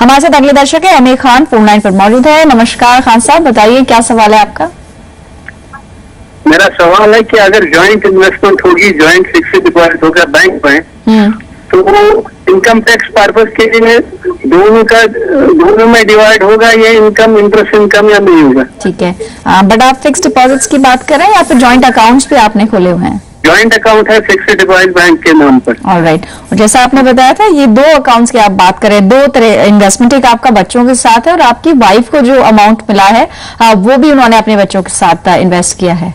हमारे साथ अगले दर्शक है एमए खान फोन लाइन पर मौजूद है। नमस्कार खान साहब, बताइए क्या सवाल है आपका। मेरा सवाल है कि अगर ज्वाइंट इन्वेस्टमेंट होगी, ज्वाइंट फिक्स्ड डिपॉजिट होगा बैंक में, तो इनकम टैक्स पर्पज के लिए दोनों में डिवाइड होगा या इनकम इंटरेस्ट इनकम या नहीं होगा? ठीक है, बट आप फिक्स डिपॉजिट्स की बात कर रहे हैं या फिर जॉइंट अकाउंट्स भी आपने खोले हुए हैं? ज्वाइंट अकाउंट है फिक्स्ड डिपॉजिट बैंक के नाम पर। ऑलराइट, और जैसा आपने बताया था ये दो अकाउंट्स की आप बात करें, दो तरह इन्वेस्टमेंट, एक आपका बच्चों के साथ है और आपकी वाइफ को जो अमाउंट मिला है वो भी उन्होंने अपने बच्चों के साथ इन्वेस्ट किया है।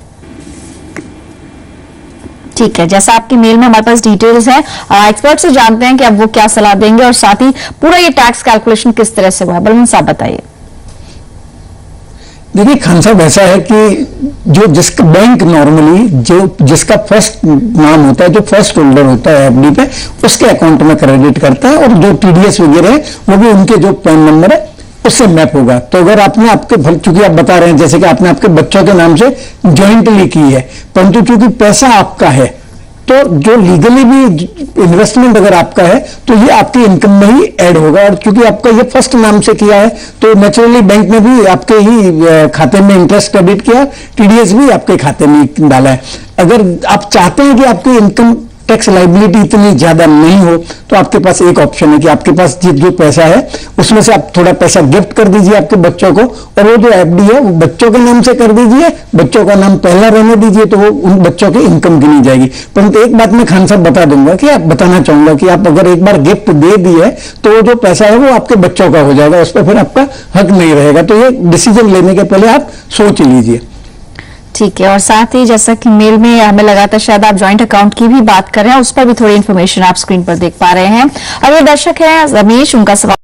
ठीक है, जैसा आपकी मेल में हमारे पास डिटेल्स हैं, एक्सपर्ट से जानते हैं कि अब वो क्या सलाह देंगे और साथ ही पूरा ये टैक्स कैलकुलेशन किस तरह से हुआ है। बलवंत साहब बताइए। देखिए खान साहब, ऐसा है कि जो जिसका बैंक नॉर्मली जिसका फर्स्ट नाम होता है, जो फर्स्ट होल्डर होता है एफडी पे, उसके अकाउंट में क्रेडिट करता है और जो टीडीएस वगैरह है वो भी उनके जो पैन नंबर है उससे मैप होगा। तो अगर आपने आपके, चूंकि आप बता रहे हैं जैसे कि आपने आपके बच्चों के नाम से ज्वाइंटली की है, परंतु चूंकि पैसा आपका है तो जो लीगली भी इन्वेस्टमेंट अगर आपका है तो ये आपकी इनकम में ही ऐड होगा। और चूंकि आपका ये फर्स्ट नाम से किया है तो नेचुरली बैंक ने भी आपके ही खाते में इंटरेस्ट क्रेडिट किया, टीडीएस भी आपके खाते में डाला है। अगर आप चाहते हैं कि आपकी इनकम टैक्स लाइबिलिटी इतनी ज्यादा नहीं हो तो आपके पास एक ऑप्शन है कि आपके पास जो पैसा है उसमें से आप थोड़ा पैसा गिफ्ट कर दीजिए आपके बच्चों को, और वो जो एफडी है वो बच्चों के नाम से कर दीजिए, बच्चों का नाम पहला रहने दीजिए, तो वो उन बच्चों की इनकम गिनी जाएगी। परंतु एक बात मैं खान साहब बता दूंगा कि आप बताना चाहूंगा कि आप अगर एक बार गिफ्ट दे दिए तो वो जो पैसा है वो आपके बच्चों का हो जाएगा, उस पर फिर आपका हक नहीं रहेगा। तो ये डिसीजन लेने के पहले आप सोच लीजिए। ठीक है, और साथ ही जैसा कि मेल में हमें लगा था शायद आप जॉइंट अकाउंट की भी बात कर रहे हैं, उस पर भी थोड़ी इन्फॉर्मेशन आप स्क्रीन पर देख पा रहे हैं। अगले दर्शक हैं रमेश, उनका सवाल